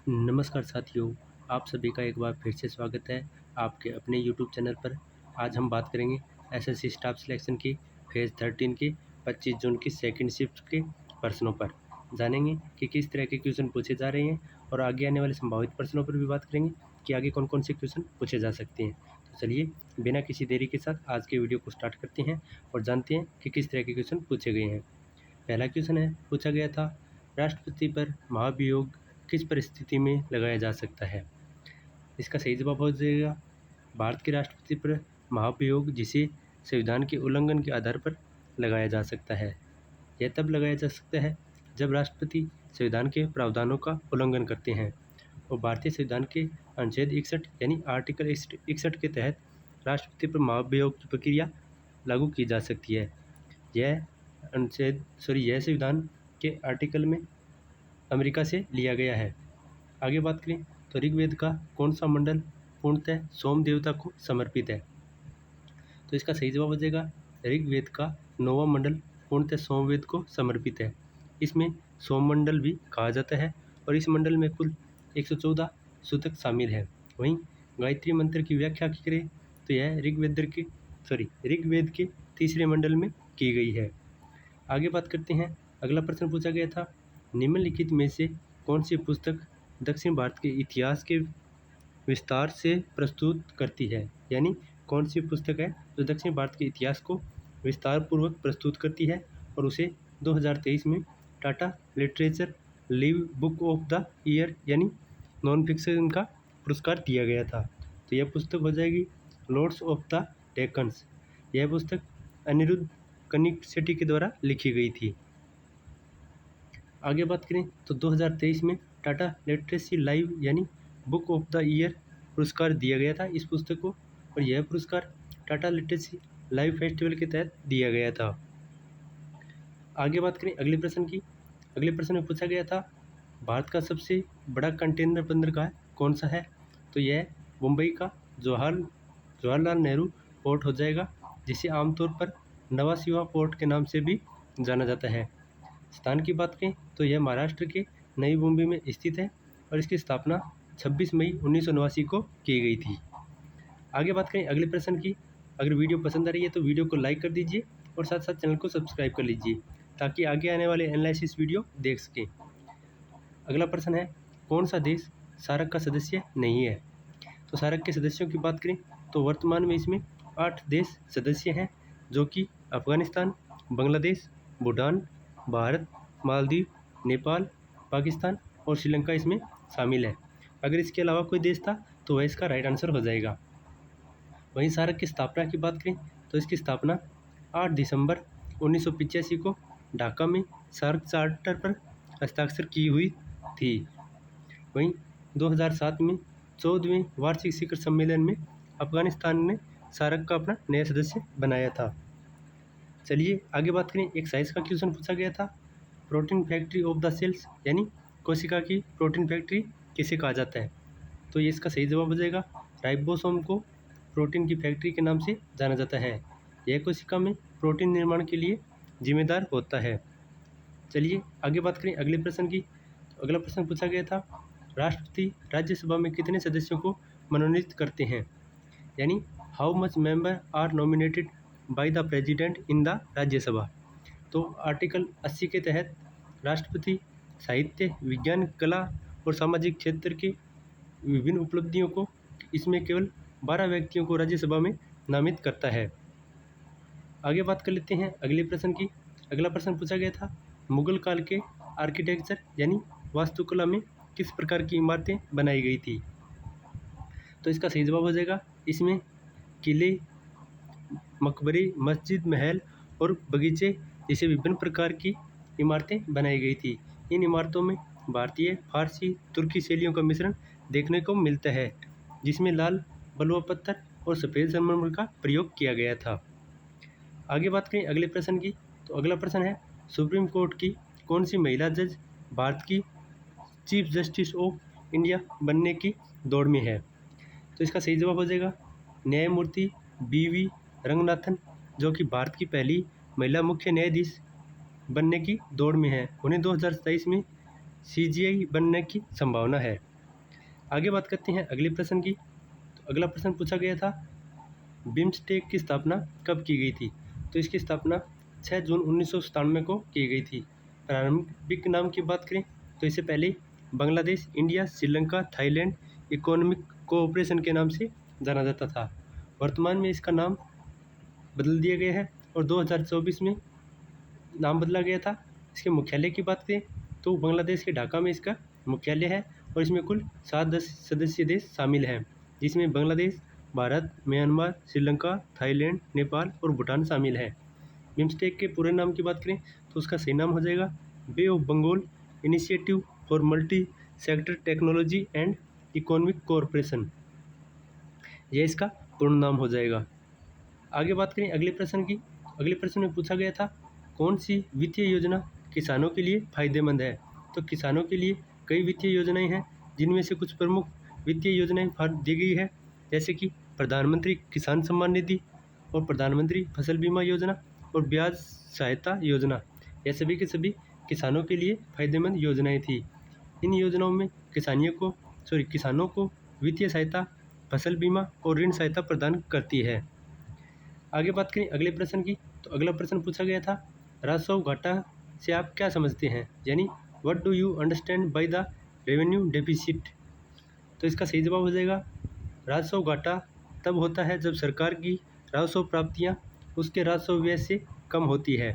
नमस्कार साथियों, आप सभी का एक बार फिर से स्वागत है आपके अपने यूट्यूब चैनल पर। आज हम बात करेंगे एसएससी स्टाफ सिलेक्शन की फेज़ 13 की 25 जून की सेकंड शिफ्ट के प्रश्नों पर। जानेंगे कि किस तरह के क्वेश्चन पूछे जा रहे हैं और आगे आने वाले संभावित प्रश्नों पर भी बात करेंगे कि आगे कौन कौन से क्वेश्चन पूछे जा सकते हैं। तो चलिए बिना किसी देरी के साथ आज के वीडियो को स्टार्ट करते हैं और जानते हैं कि किस तरह के क्वेश्चन पूछे गए हैं। पहला क्वेश्चन है, पूछा गया था राष्ट्रपति पर महाभियोग किस परिस्थिति में लगाया जा सकता है। इसका सही जवाब हो जाएगा भारत के राष्ट्रपति पर महाभियोग जिसे संविधान के उल्लंघन के आधार पर लगाया जा सकता है। यह तब लगाया जा सकता है जब राष्ट्रपति संविधान के प्रावधानों का उल्लंघन करते हैं और भारतीय संविधान के अनुच्छेद 61 यानी आर्टिकल 61 के तहत राष्ट्रपति पर महाभियोग की प्रक्रिया लागू की जा सकती है। यह संविधान के आर्टिकल में अमेरिका से लिया गया है। आगे बात करें तो ऋग्वेद का कौन सा मंडल पूर्णतः सोम देवता को समर्पित है। तो इसका सही जवाब हो जाएगा ऋग्वेद का 9वां मंडल पूर्णतः सोमवेद को समर्पित है। इसमें सोम मंडल भी कहा जाता है और इस मंडल में कुल 114 सूतक शामिल है। वहीं गायत्री मंत्र की व्याख्या की करें तो यह ऋग्वेद के तीसरे मंडल में की गई है। आगे बात करते हैं, अगला प्रश्न पूछा गया था निम्नलिखित में से कौन सी पुस्तक दक्षिण भारत के इतिहास के विस्तार से प्रस्तुत करती है। यानी कौन सी पुस्तक है जो दक्षिण भारत के इतिहास को विस्तार पूर्वक प्रस्तुत करती है और उसे 2023 में Tata literature live book of the year यानी नॉन फिक्शन का पुरस्कार दिया गया था। तो यह पुस्तक हो जाएगी लॉर्ड्स ऑफ द डेक्कन्स। यह पुस्तक अनिरुद्ध कनिक के द्वारा लिखी गई थी। आगे बात करें तो 2023 में टाटा लिटरेसी लाइव यानी बुक ऑफ द ईयर पुरस्कार दिया गया था इस पुस्तक को और यह पुरस्कार टाटा लिटरेसी लाइव फेस्टिवल के तहत दिया गया था। आगे बात करें अगले प्रश्न की। अगले प्रश्न में पूछा गया था भारत का सबसे बड़ा कंटेनर बंदरगाह कौन सा है। तो यह मुंबई का जवाहरलाल नेहरू पोर्ट हो जाएगा, जिसे आमतौर पर नवा शिवा पोर्ट के नाम से भी जाना जाता है। स्थान की बात करें तो यह महाराष्ट्र के नई मुंबई में स्थित है और इसकी स्थापना 26 मई 1989 को की गई थी। आगे बात करें अगले प्रश्न की। अगर वीडियो पसंद आ रही है तो वीडियो को लाइक कर दीजिए और साथ साथ चैनल को सब्सक्राइब कर लीजिए ताकि आगे आने वाले एनालिसिस वीडियो देख सकें। अगला प्रश्न है, कौन सा देश सार्क का सदस्य नहीं है। तो सार्क के सदस्यों की बात करें तो वर्तमान में इसमें 8 देश सदस्य हैं, जो कि अफगानिस्तान, बांग्लादेश, भूटान, भारत, मालदीव, नेपाल, पाकिस्तान और श्रीलंका इसमें शामिल है। अगर इसके अलावा कोई देश था तो वह इसका राइट आंसर हो जाएगा। वहीं सार्क की स्थापना की बात करें तो इसकी स्थापना 8 दिसंबर 1985 को ढाका में सार्क चार्टर पर हस्ताक्षर की हुई थी। वहीं 2007 में 14वें वार्षिक शिखर सम्मेलन में अफगानिस्तान ने सार्क का अपना नया सदस्य बनाया था। चलिए आगे बात करें, एक साइंस का क्वेश्चन पूछा गया था protein factory of the cells यानी कोशिका की प्रोटीन फैक्ट्री किसे कहा जाता है। तो ये इसका सही जवाब हो जाएगा राइबोसोम को प्रोटीन की फैक्ट्री के नाम से जाना जाता है। यह कोशिका में प्रोटीन निर्माण के लिए जिम्मेदार होता है। चलिए आगे बात करें अगले प्रश्न की। तो अगला प्रश्न पूछा गया था राष्ट्रपति राज्यसभा में कितने सदस्यों को मनोनीत करते हैं। यानी how much member are nominated by the president in the Rajya Sabha. तो आर्टिकल 80 के तहत राष्ट्रपति साहित्य, विज्ञान, कला और सामाजिक क्षेत्र की विभिन्न उपलब्धियों को इसमें केवल 12 व्यक्तियों को राज्यसभा में नामित करता है। आगे बात कर लेते हैं अगले प्रश्न की। अगला प्रश्न पूछा गया था मुगल काल के आर्किटेक्चर यानी वास्तुकला में किस प्रकार की इमारतें बनाई गई थी। तो इसका सही जवाब हो जाएगा इसमें किले, मकबरे, मस्जिद, महल और बगीचे जैसे विभिन्न प्रकार की इमारतें बनाई गई थी। इन इमारतों में भारतीय, फारसी, तुर्की शैलियों का मिश्रण देखने को मिलता है, जिसमें लाल बलुआ पत्थर और सफ़ेद संगमरमर का प्रयोग किया गया था। आगे बात करें अगले प्रश्न की। तो अगला प्रश्न है सुप्रीम कोर्ट की कौन सी महिला जज भारत की चीफ जस्टिस ऑफ इंडिया बनने की दौड़ में है। तो इसका सही जवाब हो जाएगा न्यायमूर्ति BV रंगनाथन, जो कि भारत की पहली महिला मुख्य न्यायाधीश बनने की दौड़ में है। उन्हें 2027 में CJI बनने की संभावना है। आगे बात करते हैं अगले प्रश्न की। तो अगला प्रश्न पूछा गया था, बिम्स्टेक की स्थापना कब की गई थी? तो इसकी स्थापना 6 जून 1997 को की गई थी। प्रारंभिक नाम की बात करें तो इससे पहले Bangladesh, India, Sri Lanka, Thailand economic cooperation के नाम से जाना जाता था। वर्तमान में इसका नाम बदल दिया गया है और 2024 में नाम बदला गया था। इसके मुख्यालय की बात करें तो बांग्लादेश के ढाका में इसका मुख्यालय है और इसमें कुल 7 सदस्य देश शामिल हैं, जिसमें बांग्लादेश, भारत, म्यांमार, श्रीलंका, थाईलैंड, नेपाल और भूटान शामिल है। बिम्स्टेक के पूरे नाम की बात करें तो उसका सही नाम हो जाएगा bay of Bengal initiative for multi sector technology and economic cooperation, यह इसका पूर्ण नाम हो जाएगा। आगे बात करें अगले प्रश्न की। अगले प्रश्न में पूछा गया था, कौन सी वित्तीय योजना किसानों के लिए फायदेमंद है? तो किसानों के लिए कई वित्तीय योजनाएं हैं, जिनमें से कुछ प्रमुख वित्तीय योजनाएं दी गई है, जैसे कि प्रधानमंत्री किसान सम्मान निधि और प्रधानमंत्री फसल बीमा योजना और ब्याज सहायता योजना। यह सभी के सभी किसानों के लिए फायदेमंद योजनाएं थी। इन योजनाओं में किसानों को वित्तीय सहायता, फसल बीमा और ऋण सहायता प्रदान करती है। आगे बात करें अगले प्रश्न की। तो अगला प्रश्न पूछा गया था, राजस्व घाटा से आप क्या समझते हैं? यानी what do you understand by the revenue deficit? तो इसका सही जवाब हो जाएगा, राजस्व घाटा तब होता है जब सरकार की राजस्व प्राप्तियाँ उसके राजस्व व्यय से कम होती है।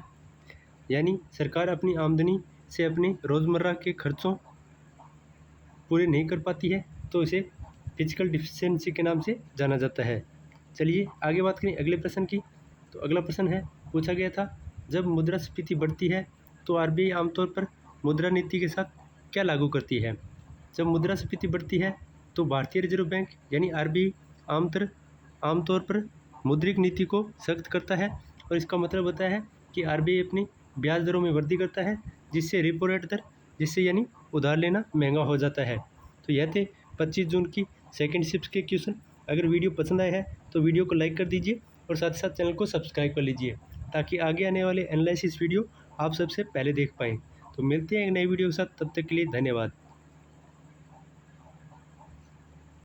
यानी सरकार अपनी आमदनी से अपने रोज़मर्रा के खर्चों पूरे नहीं कर पाती है, तो इसे फिजिकल डिफिशिएंसी के नाम से जाना जाता है। चलिए आगे बात करें अगले प्रश्न की। तो अगला प्रश्न है, पूछा गया था, जब मुद्रास्फीति बढ़ती है तो आरबीआई आमतौर पर मुद्रा नीति के साथ क्या लागू करती है? जब मुद्रास्फीति बढ़ती है तो भारतीय रिजर्व बैंक यानी आरबीआई आमतौर पर मौद्रिक नीति को सख्त करता है और इसका मतलब होता है कि आरबीआई अपनी ब्याज दरों में वृद्धि करता है, जिससे रेपो रेट दर, जिससे यानी उधार लेना महंगा हो जाता है। तो यह थे 25 जून की सेकंड शिफ्ट के क्वेश्चन। अगर वीडियो पसंद आया है तो वीडियो को लाइक कर दीजिए और साथ ही साथ चैनल को सब्सक्राइब कर लीजिए, ताकि आगे आने वाले एनालिसिस वीडियो आप सबसे पहले देख पाएँ। तो मिलते हैं एक नई वीडियो के साथ, तब तक के लिए धन्यवाद।